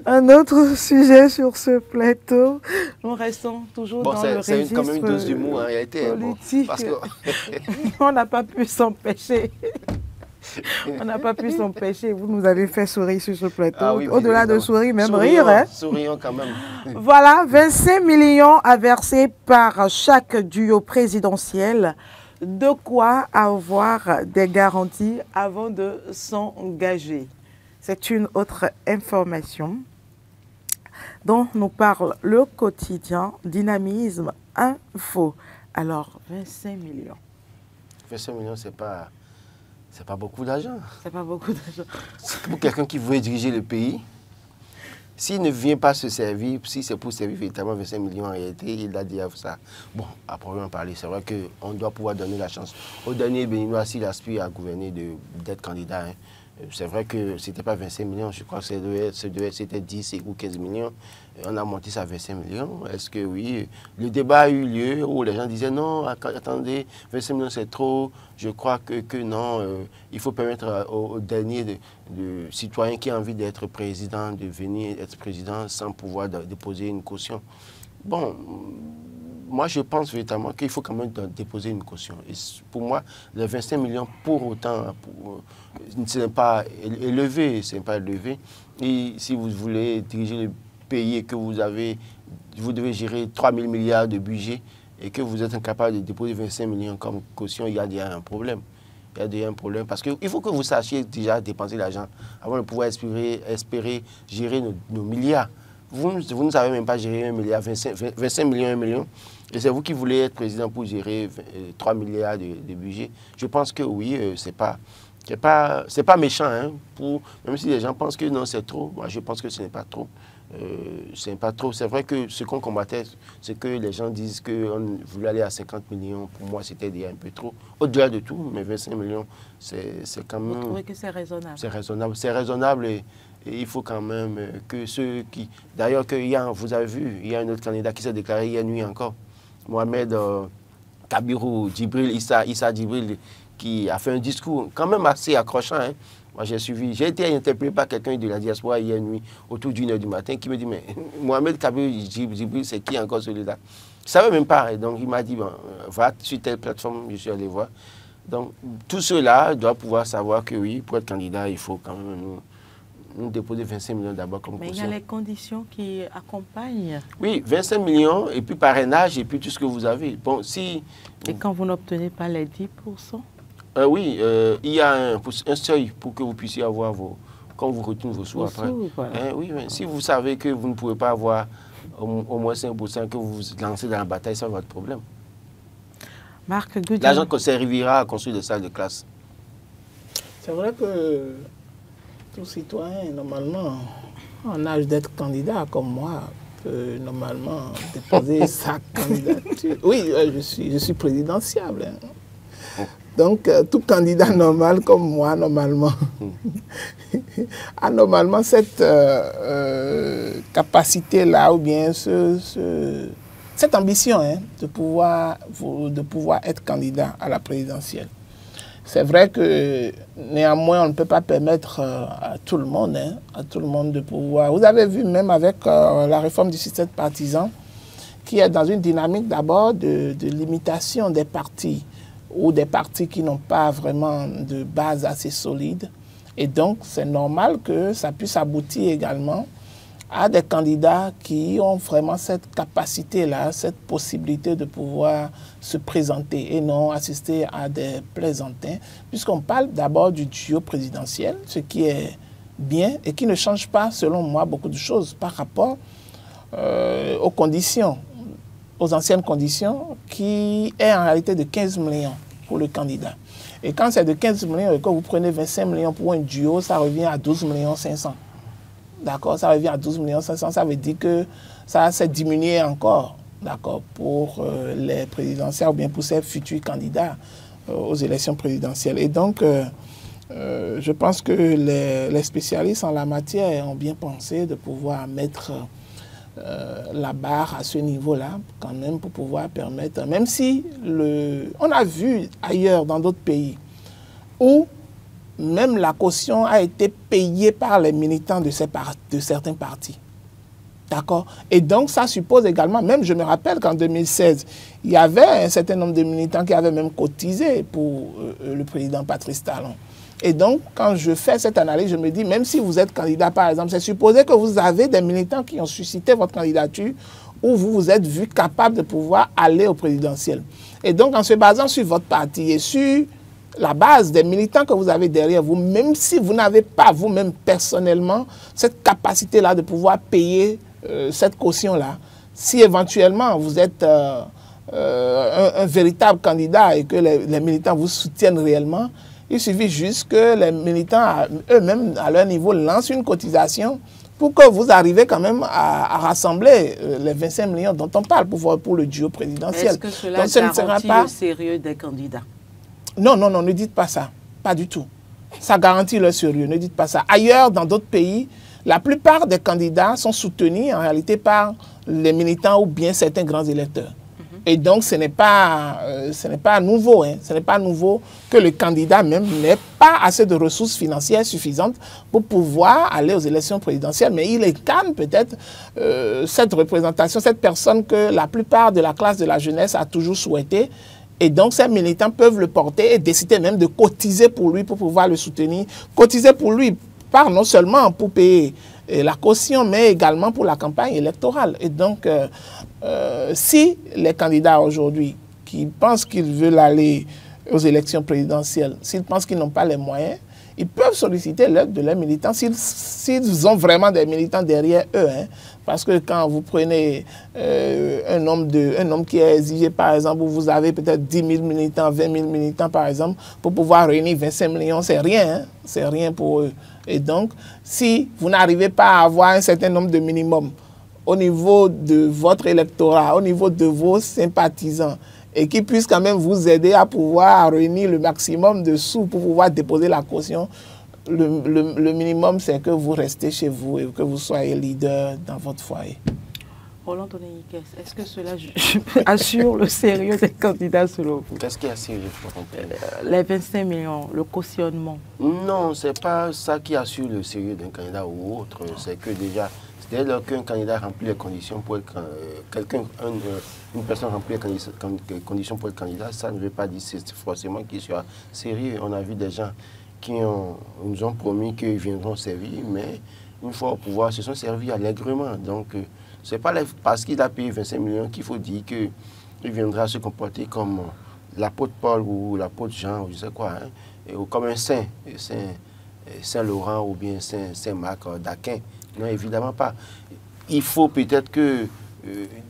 un autre sujet sur ce plateau. Nous restons toujours dans le registre c'est quand même une dose d'humour en réalité. Politique. Parce que... On n'a pas pu s'empêcher. On n'a pas pu s'empêcher. Vous nous avez fait sourire sur ce plateau. Ah oui, au-delà de sourire, même rire. Hein? Sourions quand même. Voilà, 25 millions à verser par chaque duo présidentiel. De quoi avoir des garanties avant de s'engager. C'est une autre information dont nous parle le quotidien Dynamisme Info. Alors, 25 millions. 25 millions, c'est pas beaucoup d'argent. C'est pas beaucoup d'argent. Pour quelqu'un qui veut diriger le pays, s'il ne vient pas se servir, si c'est pour servir véritablement 25 millions en réalité, il a dit ça. Bon, à proprement parler, c'est vrai qu'on doit pouvoir donner la chance au dernier béninois s'il aspire à gouverner d'être candidat. Hein. C'est vrai que ce n'était pas 25 millions, je crois que c'était 10 ou 15 millions. On a monté ça à 25 millions. Est-ce que oui? Le débat a eu lieu où les gens disaient non, attendez, 25 millions c'est trop. Je crois que non, il faut permettre aux derniers citoyens qui ont envie d'être président, de venir être président sans pouvoir déposer une caution. Bon, moi je pense véritablement qu'il faut quand même déposer une caution. Et pour moi, les 25 millions pour autant, ce n'est pas élevé, Et si vous voulez diriger le pays et que vous devez gérer 3 000 milliards de budget et que vous êtes incapable de déposer 25 millions comme caution, il y a déjà un problème. Il y a déjà un problème parce qu'il faut que vous sachiez déjà dépenser l'argent avant de pouvoir espérer gérer nos milliards. Vous ne savez même pas gérer 1 milliard, 25 millions, 1 million. Et c'est vous qui voulez être président pour gérer 3 milliards de budget. Je pense que oui, ce n'est pas C'est pas méchant, hein, même si les gens pensent que non, c'est trop. Moi, je pense que ce n'est pas trop. Ce n'est pas trop. C'est vrai que ce qu'on combattait, c'est que les gens disent qu'on voulait aller à 50 millions. Pour moi, c'était déjà un peu trop. Au-delà de tout, mais 25 millions, c'est quand même... Vous trouvez que c'est raisonnable? C'est raisonnable. C'est raisonnable et il faut quand même que ceux qui... D'ailleurs, vous avez vu, il y a un autre candidat qui s'est déclaré hier nuit encore. Mohamed Kabirou Djibril, Issa Djibril, qui a fait un discours quand même assez accrochant. Hein. Moi, j'ai été interpellé par quelqu'un de la diaspora hier nuit, autour d'1h du matin, qui me dit, mais Mohamed Kabirou Djibril, c'est qui encore celui-là? Je ne savais même pas. Et donc, il m'a dit, bon, va sur telle plateforme, je suis allé voir. Donc, tout cela doit pouvoir savoir que oui, pour être candidat, il faut quand même nous déposer 25 millions d'abord comme caution. Mais il y a les conditions qui accompagnent. Oui, 25 millions, et puis parrainage, et puis tout ce que vous avez. Bon, si... Et quand vous n'obtenez pas les 10%? Oui, il y a un seuil pour que vous puissiez avoir quand vous retenez vos sous après. Voilà. Oui, mais si vous savez que vous ne pouvez pas avoir au moins 5%, que vous vous lancez dans la bataille, c'est votre problème. Marc Goudjan. L'argent qu'on servira à construire des salles de classe. C'est vrai que tout citoyen, normalement, en âge d'être candidat comme moi, peut normalement déposer sa candidature. Oui, je suis présidentiable. Hein. Donc, tout candidat normal comme moi, normalement, a normalement cette capacité-là, ou bien cette ambition hein, de pouvoir être candidat à la présidentielle. C'est vrai que néanmoins, on ne peut pas permettre à tout le monde, de pouvoir... Vous avez vu même avec la réforme du système partisan, qui est dans une dynamique d'abord de limitation des partis, ou des partis qui n'ont pas vraiment de base assez solide. Et donc, c'est normal que ça puisse aboutir également à des candidats qui ont vraiment cette capacité-là, cette possibilité de pouvoir se présenter et non assister à des plaisantins, puisqu'on parle d'abord du duo présidentiel, ce qui est bien et qui ne change pas, selon moi, beaucoup de choses par rapport aux conditions, aux anciennes conditions, qui est en réalité de 15 millions pour le candidat. Et quand c'est de 15 millions et que vous prenez 25 millions pour un duo, ça revient à 12 500 000. D'accord, ça revient à 12 500 000, ça veut dire que ça s'est diminué encore, d'accord, pour les présidentielles ou bien pour ces futurs candidats aux élections présidentielles. Et donc, je pense que les spécialistes en la matière ont bien pensé de pouvoir mettre la barre à ce niveau-là, quand même, pour pouvoir permettre, même si on a vu ailleurs dans d'autres pays où même la caution a été payée par les militants de certains partis. D'accord? Et donc, ça suppose également, même je me rappelle qu'en 2016, il y avait un certain nombre de militants qui avaient même cotisé pour le président Patrice Talon. Et donc, quand je fais cette analyse, je me dis, même si vous êtes candidat, par exemple, c'est supposé que vous avez des militants qui ont suscité votre candidature où vous vous êtes vu capable de pouvoir aller au présidentiel. Et donc, en se basant sur votre parti et sur la base des militants que vous avez derrière vous, même si vous n'avez pas vous-même personnellement cette capacité-là de pouvoir payer cette caution-là, si éventuellement vous êtes un véritable candidat et que les militants vous soutiennent réellement, il suffit juste que les militants eux-mêmes, à leur niveau, lancent une cotisation pour que vous arrivez quand même à rassembler les 25 millions dont on parle pour le duo présidentiel. Est-ce que cela garantit le sérieux des candidats? Non, non, non, ne dites pas ça. Pas du tout. Ça garantit le sérieux, ne dites pas ça. Ailleurs, dans d'autres pays, la plupart des candidats sont soutenus en réalité par les militants ou bien certains grands électeurs. Et donc, ce n'est pas nouveau. Hein. Ce n'est pas nouveau que le candidat même n'ait pas assez de ressources financières suffisantes pour pouvoir aller aux élections présidentielles. Mais il incarne peut-être cette représentation, cette personne que la plupart de la classe de la jeunesse a toujours souhaité. Et donc, ces militants peuvent le porter et décider même de cotiser pour lui pour pouvoir le soutenir. Cotiser pour lui, pas non seulement pour payer la caution, mais également pour la campagne électorale. Et donc, si les candidats aujourd'hui qui pensent qu'ils veulent aller aux élections présidentielles, s'ils pensent qu'ils n'ont pas les moyens, ils peuvent solliciter l'aide de leurs militants s'ils ont vraiment des militants derrière eux. Hein. Parce que quand vous prenez un homme qui est exigé, par exemple, où vous avez peut-être 10 000 militants, 20 000 militants, par exemple, pour pouvoir réunir 25 millions, c'est rien. Hein? C'est rien pour eux. Et donc, si vous n'arrivez pas à avoir un certain nombre de minimums au niveau de votre électorat, au niveau de vos sympathisants, et qui puissent quand même vous aider à pouvoir réunir le maximum de sous pour pouvoir déposer la caution, le minimum, c'est que vous restez chez vous et que vous soyez leader dans votre foyer. Roland Tonné-Nicaise, est-ce que cela assure le sérieux des candidats selon vous? Qu'est-ce qui assure les 25 millions, le cautionnement? Non, ce n'est pas ça qui assure le sérieux d'un candidat ou autre. C'est que déjà, dès lors qu'un candidat remplit les conditions pour être une personne remplit les conditions pour être candidat, ça ne veut pas dire forcément qu'il soit sérieux. On a vu des gens qui nous ont promis qu'ils viendront servir, mais une fois au pouvoir, se sont servis allègrement. Donc, ce n'est pas parce qu'il a payé 25 millions qu'il faut dire qu'il viendra se comporter comme l'apôtre Paul ou l'apôtre Jean, ou je sais quoi, hein, ou comme un saint Laurent ou bien Saint Marc d'Aquin. Non, évidemment pas. Il faut peut-être que...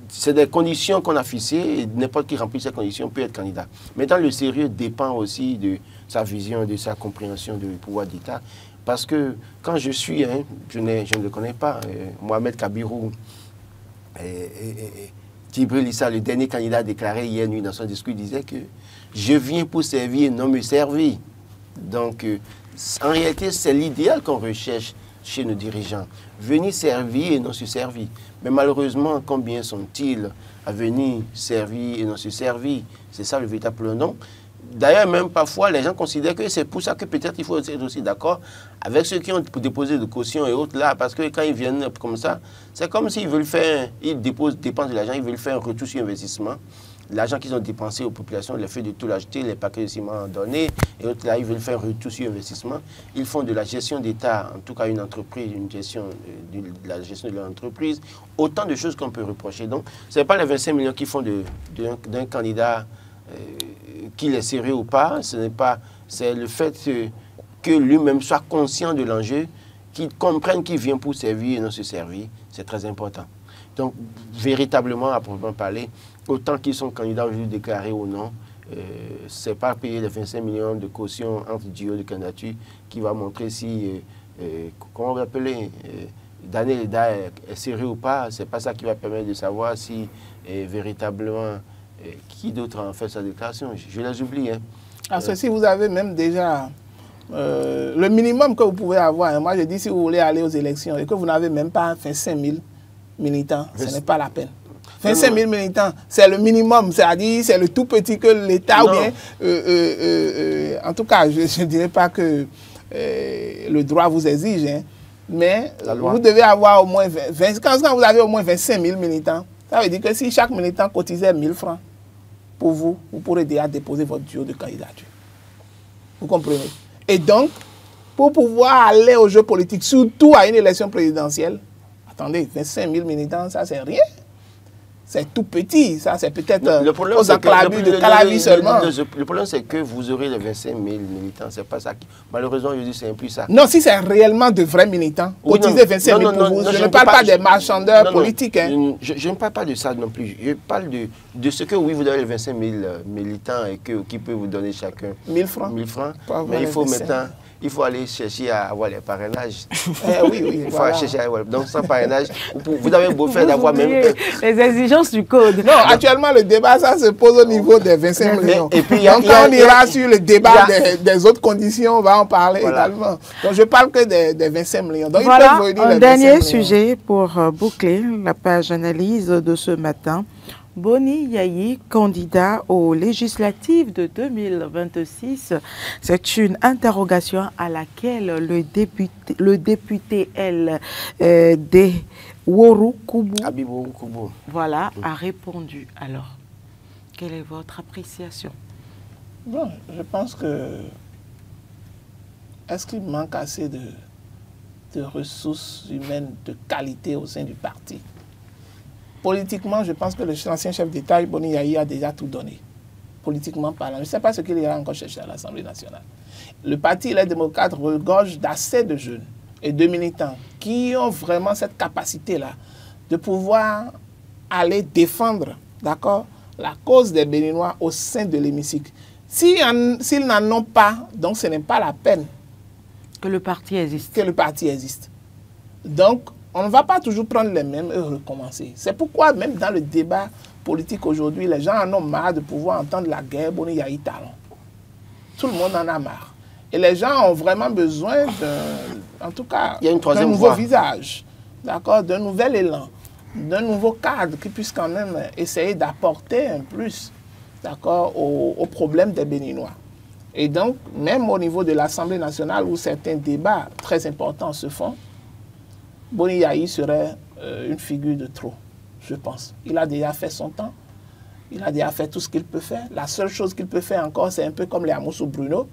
c'est des conditions qu'on a fixées et n'importe qui remplit ces conditions peut être candidat. Mais dans le sérieux dépend aussi de sa vision, de sa compréhension du pouvoir d'État. Parce que quand je suis, hein, je ne le connais pas, Mohamed Kabirou, Djibril Issa, le dernier candidat déclaré hier nuit dans son discours, disait que je viens pour servir et non me servir. Donc, en réalité, c'est l'idéal qu'on recherche chez nos dirigeants. Venir servir et non se servir. Mais malheureusement, combien sont-ils à venir servir et non se servir? C'est ça le véritable nom. D'ailleurs, même parfois, les gens considèrent que c'est pour ça que peut-être il faut être aussi d'accord avec ceux qui ont déposé de caution et autres là, parce que quand ils viennent comme ça, c'est comme s'ils veulent faire, ils dépensent de l'argent, ils veulent faire un retour sur investissement. L'argent qu'ils ont dépensé aux populations, le fait de tout l'acheter, les paquets de ciment donnés, et autres là, ils veulent faire un retour sur investissement. Ils font de la gestion d'État, en tout cas une entreprise, une gestion de la gestion de l'entreprise, autant de choses qu'on peut reprocher. Donc, ce n'est pas les 25 millions qui font d'un candidat qu'il est sérieux ou pas, ce n'est pas, c'est le fait que lui-même soit conscient de l'enjeu, qu'il comprenne qu'il vient pour servir et non se servir, c'est très important. Donc, véritablement, à proprement parler, autant qu'ils sont candidats aujourd'hui déclarés ou non, ce n'est pas payer les 25 millions de caution entre duos de candidature qui va montrer si, comment on va appeler, Daniel Eda est sérieux ou pas. Ce n'est pas ça qui va permettre de savoir si véritablement qui d'autre a fait sa déclaration. Je les oublie. Hein. Parce que si vous avez même déjà le minimum que vous pouvez avoir, hein, moi je dis si vous voulez aller aux élections et que vous n'avez même pas 25 000 militants, ce n'est pas la peine. 25 000 militants, c'est le minimum, c'est-à-dire c'est le tout petit que l'État, ou bien, en tout cas, je ne dirais pas que le droit vous exige, hein, mais vous devez avoir au moins 20, quand vous avez au moins 25 000 militants, ça veut dire que si chaque militant cotisait 1 000 francs pour vous, vous pourrez déjà déposer votre duo de candidature. Vous comprenez? Et donc, pour pouvoir aller au jeu politique, surtout à une élection présidentielle, attendez, 25 000 militants, ça c'est rien. C'est tout petit, ça c'est peut-être aux enclaves de Calavi seulement. Le problème c'est que vous aurez les 25 000 militants, c'est pas ça qui... Malheureusement, je dis c'est un plus ça. Non, si c'est réellement de vrais militants, cotiser 25 000 pour vous, je ne parle pas des marchandeurs politiques. Hein. Je ne parle pas de ça non plus, je parle de ce que oui, vous avez les 25 000 militants et qui peut vous donner chacun 1 000 francs. 1 000 francs, mais il faut maintenant... Il faut aller chercher à avoir les parrainages. Oui, il faut aller chercher à avoir. Donc, sans parrainage, vous avez beau faire d'avoir même... Les exigences du code. Non, actuellement, le débat, ça se pose au niveau des 25 millions. Et puis, donc, quand on ira sur le débat des autres conditions, on va en parler également. Donc, je parle que des 25 millions. Donc, voilà, un dernier sujet pour boucler la page analyse de ce matin. Boni Yayi, candidat aux législatives de 2026, c'est une interrogation à laquelle le député de Woro Kubu, voilà, a répondu. Alors, quelle est votre appréciation? Bon, je pense que est-ce qu'il manque assez de ressources humaines de qualité au sein du parti? Politiquement, je pense que l'ancien chef d'État, Boni Yayi, a déjà tout donné. Politiquement parlant. Je ne sais pas ce qu'il ira encore chercher à l'Assemblée nationale. Le parti Les Démocrates regorge d'assez de jeunes et de militants qui ont vraiment cette capacité-là de pouvoir aller défendre, d'accord, la cause des Béninois au sein de l'hémicycle. S'ils n'en ont pas, donc ce n'est pas la peine que le parti existe. Que le parti existe. Donc, on ne va pas toujours prendre les mêmes et recommencer. C'est pourquoi même dans le débat politique aujourd'hui, les gens en ont marre de pouvoir entendre la guerre, Boni Yayi Talon. Tout le monde en a marre. Et les gens ont vraiment besoin en tout cas, d'un nouveau visage, d'accord, d'un nouvel élan, d'un nouveau cadre qui puisse quand même essayer d'apporter un plus, d'accord, aux problèmes des Béninois. Et donc, même au niveau de l'Assemblée nationale, où certains débats très importants se font, Boni Yayi serait une figure de trop, je pense. Il a déjà fait son temps, il a déjà fait tout ce qu'il peut faire. La seule chose qu'il peut faire encore, c'est un peu comme les Amoussou Bruno,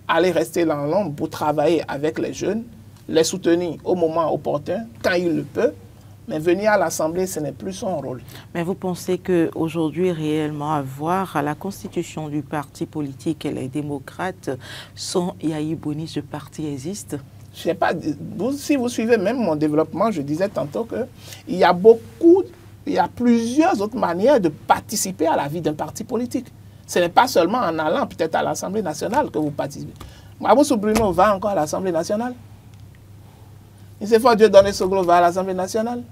aller rester dans l'ombre pour travailler avec les jeunes, les soutenir au moment opportun, quand il le peut, mais venir à l'Assemblée, ce n'est plus son rôle. Mais vous pensez qu'aujourd'hui, réellement, avoir à la constitution du parti politique et les démocrates, sans Yayi Boni, ce parti existe? Je sais pas, si vous suivez même mon développement, je disais tantôt qu'il y a plusieurs autres manières de participer à la vie d'un parti politique. Ce n'est pas seulement en allant peut-être à l'Assemblée nationale que vous participez. Amoussou Bruno va encore à l'Assemblée nationale. Il s'est fait Dieu donner Soglo va à l'Assemblée nationale.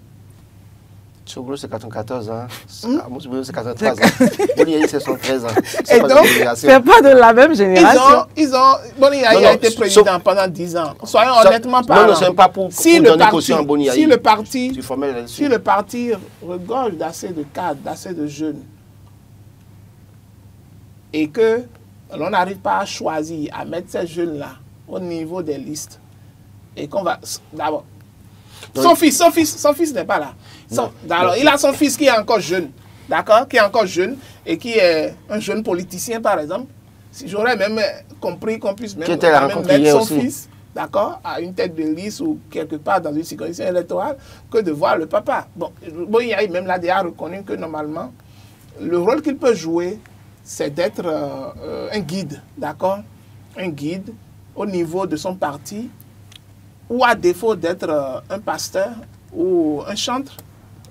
Soglo c'est 94 ans. Amoussou Bruno c'est 83 ans. Boni Yayi c'est 113 ans. Et donc, c'est pas de la même génération. Boni Yayi a été président pendant 10 ans. Soyons honnêtement parlant. Non, c'est pas pour donner caution à Boni Yayi. Si le parti regorge d'assez de cadres, d'assez de jeunes, et que l'on n'arrive pas à choisir, à mettre ces jeunes-là au niveau des listes, et qu'on va... D'abord, son fils n'est pas là. Alors, il a son fils qui est encore jeune, d'accord, qui est encore jeune, et qui est un jeune politicien, par exemple. Si j'aurais même compris qu'on puisse même mettre son fils, d'accord, à une tête de liste ou quelque part dans une circonscription électorale, que de voir le papa. Bon, il y a même là déjà reconnu que normalement, le rôle qu'il peut jouer, c'est d'être un guide, d'accord? Un guide au niveau de son parti, ou à défaut d'être un pasteur ou un chantre,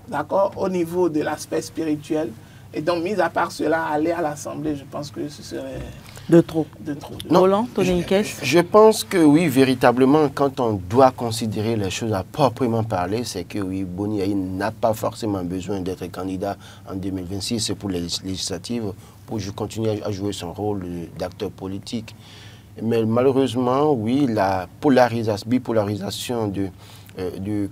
d'accord? Au niveau de l'aspect spirituel. Et donc, mis à part cela, aller à l'Assemblée, je pense que ce serait... De trop. Roland, je pense que oui, véritablement, quand on doit considérer les choses à proprement parler, c'est que oui, Boni Yayi n'a pas forcément besoin d'être candidat en 2026, c'est pour les législatives, pour continuer à jouer son rôle d'acteur politique. Mais malheureusement, oui, la bipolarisation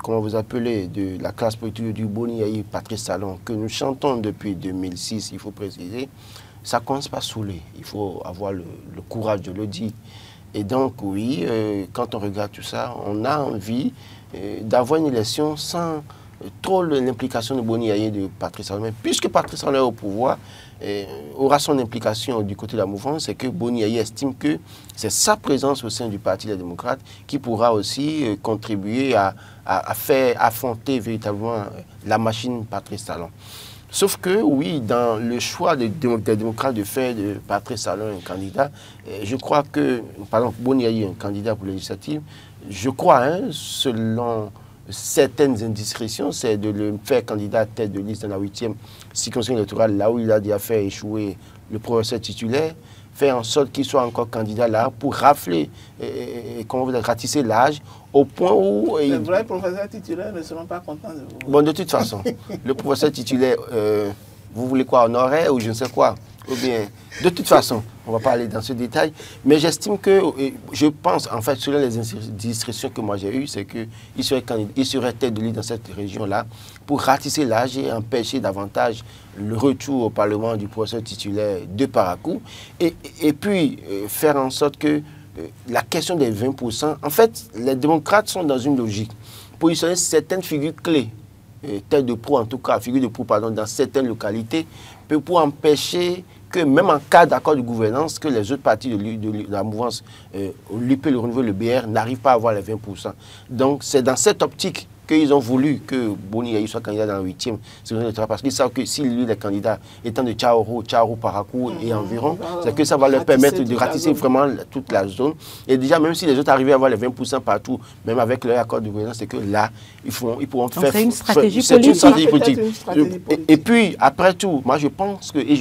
comment vous appelez, de la classe politique du Boni Yayi, Patrice Talon, que nous chantons depuis 2006, il faut préciser, ça ne commence pas à saouler. Il faut avoir le courage de le dire. Et donc, oui, quand on regarde tout ça, on a envie d'avoir une élection sans trop l'implication de Boni Yayi et de Patrice Talon. Mais puisque Patrice Talon est au pouvoir, aura son implication du côté de la mouvance, c'est que Boni Yayi estime que c'est sa présence au sein du Parti des démocrates qui pourra aussi contribuer à faire affronter véritablement la machine Patrice Talon. Sauf que, oui, dans le choix des démocrates de faire de Patrice Talon un candidat, je crois que, par exemple, Boni Yayi un candidat pour les législatives, je crois, selon certaines indiscrétions, c'est de le faire candidat à tête de liste dans la 8e circonscription électorale, là où il a déjà fait échouer le professeur titulaire, faire en sorte qu'il soit encore candidat là pour rafler, comment vous dites, ratisser l'âge, au point où... Les vrais professeurs titulaires ne seront pas contents de vous. Bon, de toute façon, le professeur titulaire, vous voulez quoi, en horaire ou je ne sais quoi? Ou bien, de toute façon, on ne va pas aller dans ce détail, mais j'estime que, je pense, en fait, selon les discrétions que moi j'ai eues, c'est qu'il serait tête de liste dans cette région-là pour ratisser l'âge et empêcher davantage le retour au Parlement du professeur titulaire de Parakou, et puis faire en sorte que la question des 20%, en fait, les démocrates sont dans une logique. Positionner certaines figures clés, tête de proue en tout cas, figure de proue, pardon, dans certaines localités, pour empêcher que même en cas d'accord de gouvernance, que les autres partis de la mouvance, l'UP, le renouveau, le BR, n'arrivent pas à avoir les 20%. Donc c'est dans cette optique qu'ils ont voulu que Boni Yayi soit candidat dans le 8e, parce qu'ils savent que s'il lui est candidat étant de Tchaourou, Parakou et environ, c'est que ça va leur permettre de ratisser vraiment toute la zone. Et déjà, même si les autres arrivaient à avoir les 20% partout, même avec leur accord de gouvernance, c'est que là, ils pourront faire... C'est une stratégie politique. Et puis, après tout, moi je pense que, et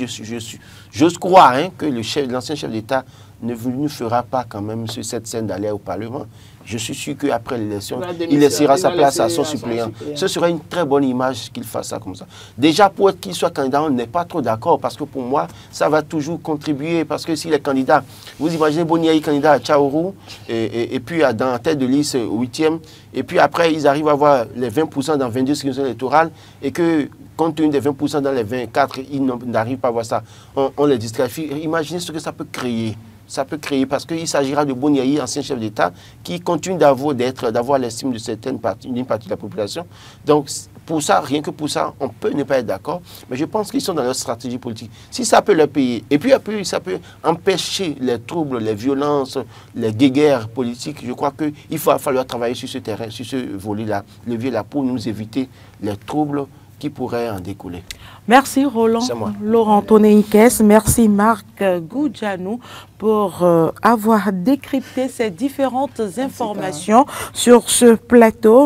j'ose croire que l'ancien chef d'État ne fera pas quand même sur cette scène d'aller au Parlement. Je suis sûr qu'après l'élection, il laissera sa place à son suppléant. Ce serait une très bonne image qu'il fasse ça comme ça. Déjà, pour qu'il soit candidat, on n'est pas trop d'accord, parce que pour moi, ça va toujours contribuer, parce que s'il est candidat, vous imaginez Boni Yayi candidat à Tchaourou, et puis dans la tête de liste au 8e, et puis après, ils arrivent à avoir les 20% dans 22 circonscriptions électorales, et que compte tenu des 20% dans les 24, ils n'arrivent pas à voir ça. On les disqualifie. Imaginez ce que ça peut créer. Ça peut créer, parce qu'il s'agira de Boni Yayi, ancien chef d'État, qui continue d'avoir l'estime d'une partie de la population. Donc, pour ça, rien que pour ça, on peut ne pas être d'accord, mais je pense qu'ils sont dans leur stratégie politique. Si ça peut leur payer, et puis ça peut empêcher les troubles, les violences, les guéguerres politiques, je crois qu'il va falloir travailler sur ce terrain, sur ce volet-là, levier-là, pour nous éviter les troubles qui pourraient en découler. Merci Roland Laurent Toneikes, merci Marc Goudjanou pour avoir décrypté ces différentes informations sur ce plateau.